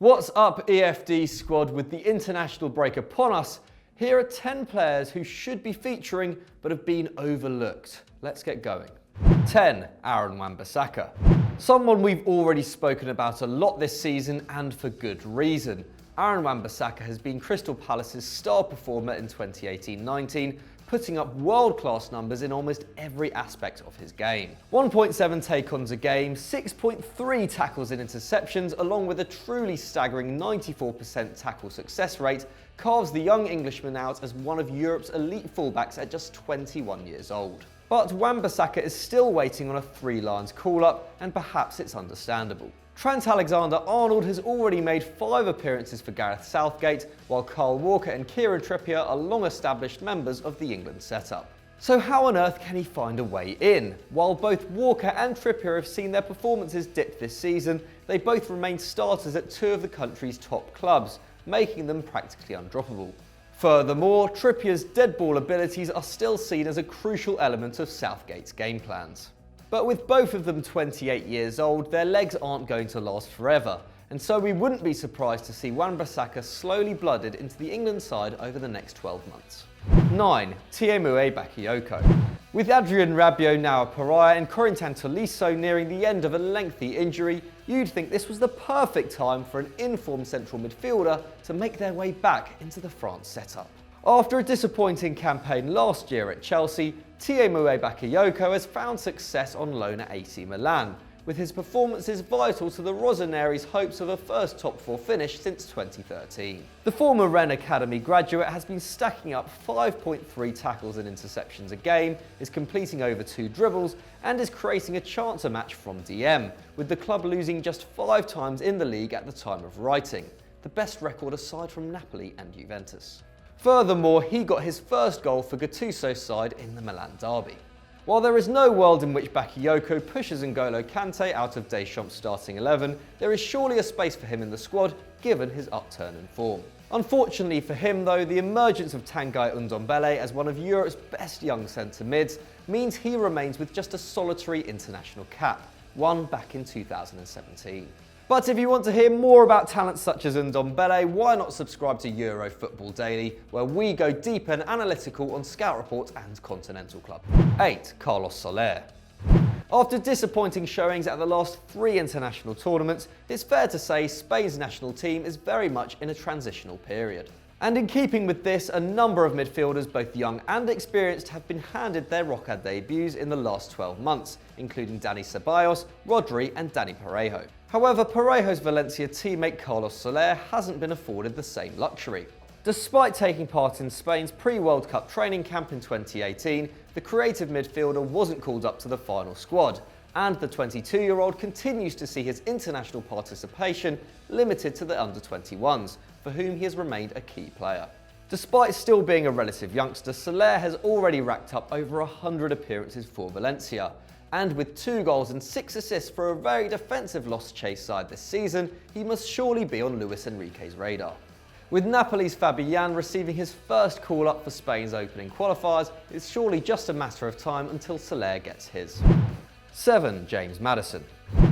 What's up, EFD squad? With the international break upon us, here are 10 players who should be featuring but have been overlooked. Let's get going. 10. Aaron Wan-Bissaka. Someone we've already spoken about a lot this season, and for good reason. Aaron Wan-Bissaka has been Crystal Palace's star performer in 2018-19, putting up world-class numbers in almost every aspect of his game. 1.7 take-ons a game, 6.3 tackles and interceptions, along with a truly staggering 94% tackle success rate, carves the young Englishman out as one of Europe's elite fullbacks at just 21 years old. But Wan-Bissaka is still waiting on a Three Lions call-up, and perhaps it's understandable. Trent Alexander-Arnold has already made 5 appearances for Gareth Southgate, while Kyle Walker and Kieran Trippier are long-established members of the England setup. So how on earth can he find a way in? While both Walker and Trippier have seen their performances dip this season, they both remain starters at 2 of the country's top clubs, making them practically undroppable. Furthermore, Trippier's dead ball abilities are still seen as a crucial element of Southgate's game plans. But with both of them 28 years old, their legs aren't going to last forever, and so we wouldn't be surprised to see Wan-Bissaka slowly blooded into the England side over the next 12 months. 9. Aymeric Laporte. With Adrien Rabiot now a pariah and Corentin Tolisso nearing the end of a lengthy injury, you'd think this was the perfect time for an informed central midfielder to make their way back into the France setup. After a disappointing campaign last year at Chelsea, Aymeric Laporte has found success on loan at AC Milan, with his performances vital to the Rossoneri's hopes of a first top 4 finish since 2013. The former Rennes Academy graduate has been stacking up 5.3 tackles and interceptions a game, is completing over 2 dribbles, and is creating a chancer match from DM, with the club losing just 5 times in the league at the time of writing, the best record aside from Napoli and Juventus. Furthermore, he got his first goal for Gattuso's side in the Milan derby. While there is no world in which Bakayoko pushes N'Golo Kante out of Deschamps' starting 11, there is surely a space for him in the squad, given his upturn in form. Unfortunately for him though, the emergence of Tanguy Ndombele as one of Europe's best young centre-mids means he remains with just a solitary international cap, won back in 2017. But if you want to hear more about talents such as Ndombele, why not subscribe to Euro Football Daily, where we go deep and analytical on Scout Report and Continental Club. 8. Carlos Soler. After disappointing showings at the last 3 international tournaments, it's fair to say Spain's national team is very much in a transitional period. And in keeping with this, a number of midfielders, both young and experienced, have been handed their Roca debuts in the last 12 months, including Dani Ceballos, Rodri and Dani Parejo. However, Parejo's Valencia teammate Carlos Soler hasn't been afforded the same luxury. Despite taking part in Spain's pre-World Cup training camp in 2018, the creative midfielder wasn't called up to the final squad, and the 22-year-old continues to see his international participation limited to the under-21s, for whom he has remained a key player. Despite still being a relative youngster, Soler has already racked up over 100 appearances for Valencia, and with 2 goals and 6 assists for a very defensive lost chase side this season, he must surely be on Luis Enrique's radar. With Napoli's Fabian receiving his first call-up for Spain's opening qualifiers, it's surely just a matter of time until Soler gets his. 7. James Maddison.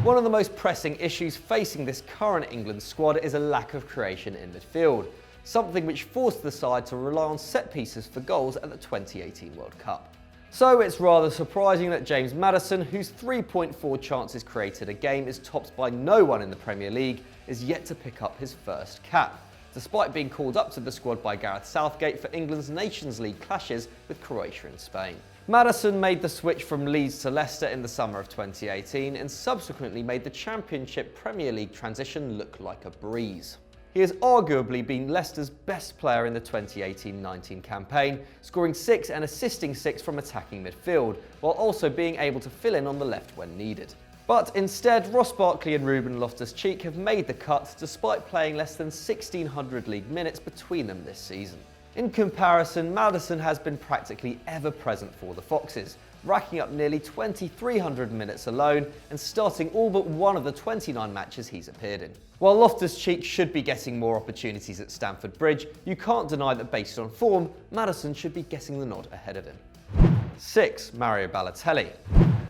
One of the most pressing issues facing this current England squad is a lack of creation in midfield, something which forced the side to rely on set pieces for goals at the 2018 World Cup. So it's rather surprising that James Maddison, whose 3.4 chances created a game is topped by no one in the Premier League, is yet to pick up his first cap, despite being called up to the squad by Gareth Southgate for England's Nations League clashes with Croatia and Spain. Maddison made the switch from Leeds to Leicester in the summer of 2018 and subsequently made the Championship Premier League transition look like a breeze. He has arguably been Leicester's best player in the 2018-19 campaign, scoring 6 and assisting 6 from attacking midfield, while also being able to fill in on the left when needed. But instead, Ross Barkley and Ruben Loftus-Cheek have made the cut despite playing less than 1,600 league minutes between them this season. In comparison, Maddison has been practically ever present for the Foxes, racking up nearly 2,300 minutes alone and starting all but one of the 29 matches he's appeared in. While Loftus-Cheek should be getting more opportunities at Stamford Bridge, you can't deny that based on form, Maddison should be getting the nod ahead of him. 6. Mario Balotelli.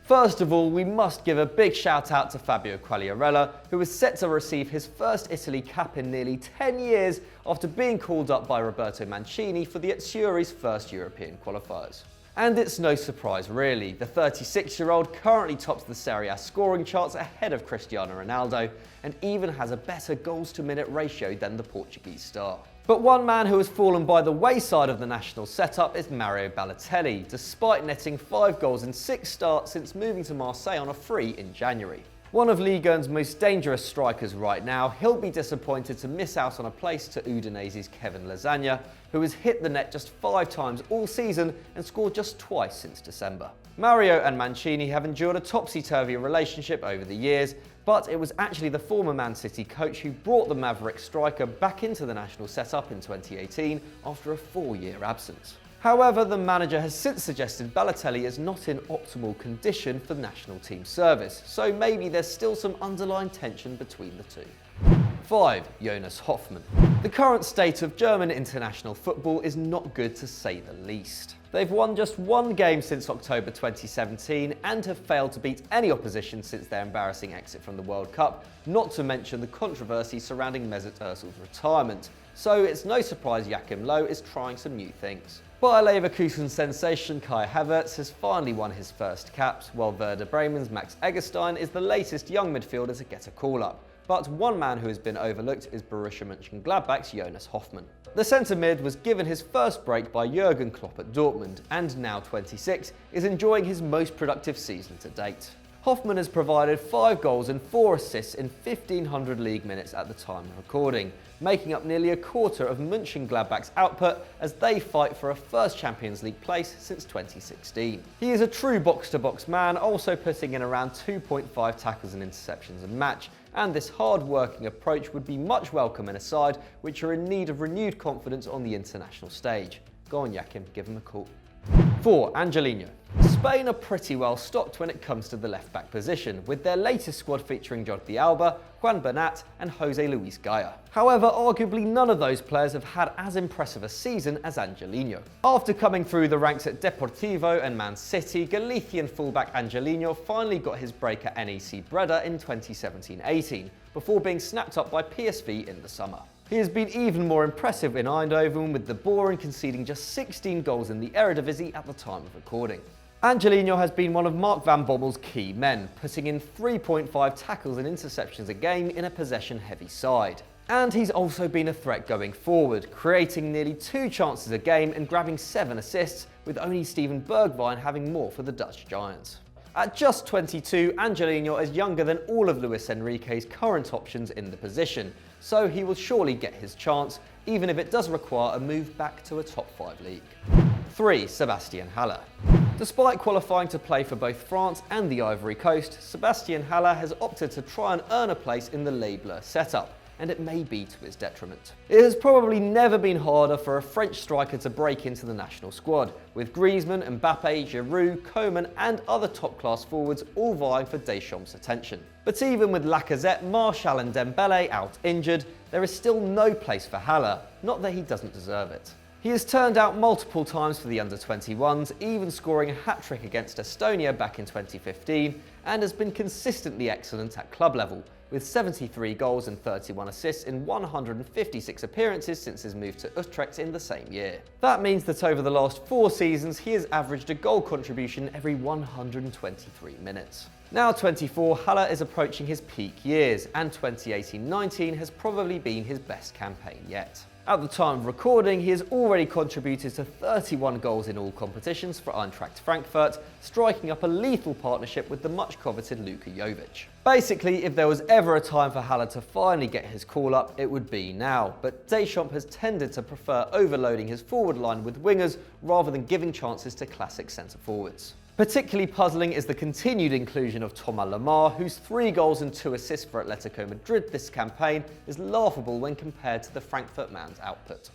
First of all, we must give a big shout out to Fabio Quagliarella, who is set to receive his first Italy cap in nearly 10 years after being called up by Roberto Mancini for the Azzurri's first European qualifiers. And it's no surprise really, the 36-year-old currently tops the Serie A scoring charts ahead of Cristiano Ronaldo and even has a better goals to minute ratio than the Portuguese star. But one man who has fallen by the wayside of the national setup is Mario Balotelli, despite netting 5 goals in 6 starts since moving to Marseille on a free in January. One of Ligue 1's most dangerous strikers right now, he'll be disappointed to miss out on a place to Udinese's Kevin Lasagna, who has hit the net just 5 times all season and scored just twice since December. Mario and Mancini have endured a topsy-turvy relationship over the years, but it was actually the former Man City coach who brought the Maverick striker back into the national setup in 2018 after a 4-year absence. However, the manager has since suggested Balotelli is not in optimal condition for national team service, so maybe there's still some underlying tension between the two. 5. Jonas Hofman. The current state of German international football is not good to say the least. They've won just 1 game since October 2017 and have failed to beat any opposition since their embarrassing exit from the World Cup, not to mention the controversy surrounding Mesut Ozil's retirement. So it's no surprise Joachim Low is trying some new things. Bayer Leverkusen sensation Kai Havertz has finally won his first caps, while Werder Bremen's Max Eggestein is the latest young midfielder to get a call-up. But one man who has been overlooked is Borussia Mönchengladbach's Jonas Hofman. The centre mid was given his first break by Jurgen Klopp at Dortmund, and now 26, is enjoying his most productive season to date. Hofman has provided 5 goals and 4 assists in 1,500 league minutes at the time of recording, making up nearly a quarter of Mönchengladbach's output as they fight for a first Champions League place since 2016. He is a true box-to-box man, also putting in around 2.5 tackles and interceptions a match, and this hard-working approach would be much welcome in a side which are in need of renewed confidence on the international stage. Go on Joachim, give him a call. 4. Angeliño. Spain are pretty well stocked when it comes to the left-back position, with their latest squad featuring Jordi Alba, Juan Bernat and Jose Luis Gaya. However, arguably none of those players have had as impressive a season as Angeliño. After coming through the ranks at Deportivo and Man City, Galician fullback Angeliño finally got his break at NEC Breda in 2017-18, before being snapped up by PSV in the summer. He has been even more impressive in Eindhoven, with the Boeren conceding just 16 goals in the Eredivisie at the time of recording. Angeliño has been one of Mark van Bommel's key men, putting in 3.5 tackles and interceptions a game in a possession-heavy side. And he's also been a threat going forward, creating nearly 2 chances a game and grabbing 7 assists, with only Steven Bergwijn having more for the Dutch Giants. At just 22, Angeliño is younger than all of Luis Enrique's current options in the position, so he will surely get his chance, even if it does require a move back to a top 5 league. 3. Sebastien Haller. Despite qualifying to play for both France and the Ivory Coast, Sebastien Haller has opted to try and earn a place in the Les Bleus setup, and it may be to his detriment. It has probably never been harder for a French striker to break into the national squad, with Griezmann, Mbappe, Giroud, Coman and other top-class forwards all vying for Deschamps' attention. But even with Lacazette, Martial and Dembele out injured, there is still no place for Haller, not that he doesn't deserve it. He has turned out multiple times for the under-21s, even scoring a hat-trick against Estonia back in 2015, and has been consistently excellent at club level, with 73 goals and 31 assists in 156 appearances since his move to Utrecht in the same year. That means that over the last 4 seasons, he has averaged a goal contribution every 123 minutes. Now 24, Haller is approaching his peak years, and 2018-19 has probably been his best campaign yet. At the time of recording, he has already contributed to 31 goals in all competitions for Eintracht Frankfurt, striking up a lethal partnership with the much-coveted Luka Jovic. Basically, if there was ever a time for Haller to finally get his call-up, it would be now, but Deschamps has tended to prefer overloading his forward line with wingers rather than giving chances to classic centre-forwards. Particularly puzzling is the continued inclusion of Thomas Lemar, whose 3 goals and 2 assists for Atletico Madrid this campaign is laughable when compared to the Frankfurt man's output.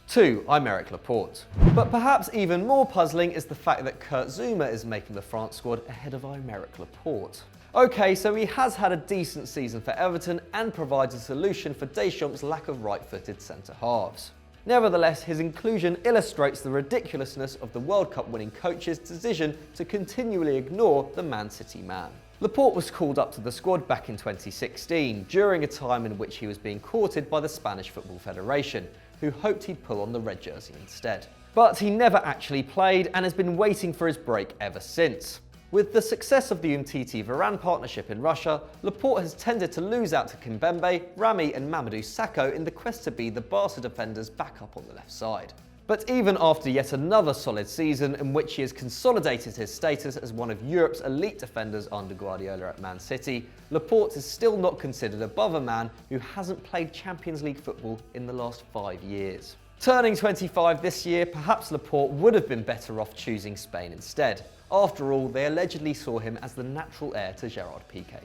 2. Aymeric Laporte. But perhaps even more puzzling is the fact that Kurt Zouma is making the France squad ahead of Aymeric Laporte. Okay, so he has had a decent season for Everton and provides a solution for Deschamps' lack of right-footed centre-halves. Nevertheless, his inclusion illustrates the ridiculousness of the World Cup winning coach's decision to continually ignore the Man City man. Laporte was called up to the squad back in 2016, during a time in which he was being courted by the Spanish Football Federation, who hoped he'd pull on the red jersey instead. But he never actually played and has been waiting for his break ever since. With the success of the Umtiti-Varane partnership in Russia, Laporte has tended to lose out to Kimpembe, Rami and Mamadou Sakho in the quest to be the Barca defender's backup on the left side. But even after yet another solid season in which he has consolidated his status as one of Europe's elite defenders under Guardiola at Man City, Laporte is still not considered above a man who hasn't played Champions League football in the last 5 years. Turning 25 this year, perhaps Laporte would have been better off choosing Spain instead. After all, they allegedly saw him as the natural heir to Gerard Piqué.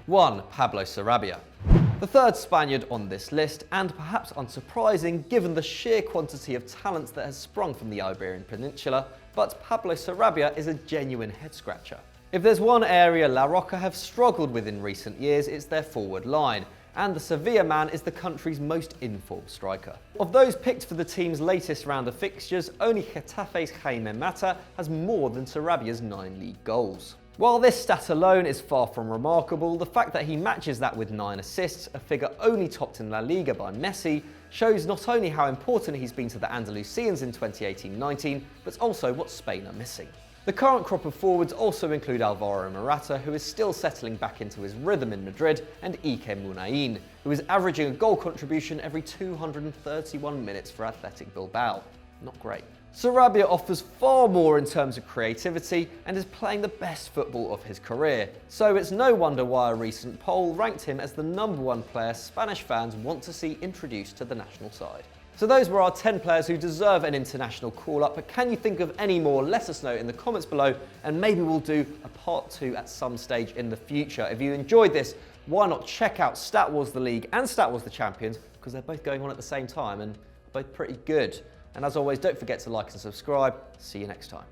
1. Pablo Sarabia. The third Spaniard on this list, and perhaps unsurprising given the sheer quantity of talent that has sprung from the Iberian Peninsula, but Pablo Sarabia is a genuine head-scratcher. If there's one area La Roca have struggled with in recent years, it's their forward line, and the Sevilla man is the country's most informed striker. Of those picked for the team's latest round of fixtures, only Getafe's Jaime Mata has more than Sarabia's 9 league goals. While this stat alone is far from remarkable, the fact that he matches that with 9 assists, a figure only topped in La Liga by Messi, shows not only how important he's been to the Andalusians in 2018-19, but also what Spain are missing. The current crop of forwards also include Alvaro Morata, who is still settling back into his rhythm in Madrid, and Ike Munain, who is averaging a goal contribution every 231 minutes for Athletic Bilbao. Not great. Sarabia offers far more in terms of creativity and is playing the best football of his career, so it's no wonder why a recent poll ranked him as the #1 player Spanish fans want to see introduced to the national side. So those were our 10 players who deserve an international call-up, but can you think of any more? Let us know in the comments below, and maybe we'll do a part 2 at some stage in the future. If you enjoyed this, why not check out Stat Wars The League and Stat Wars The Champions, because they're both going on at the same time and both pretty good. And as always, don't forget to like and subscribe. See you next time.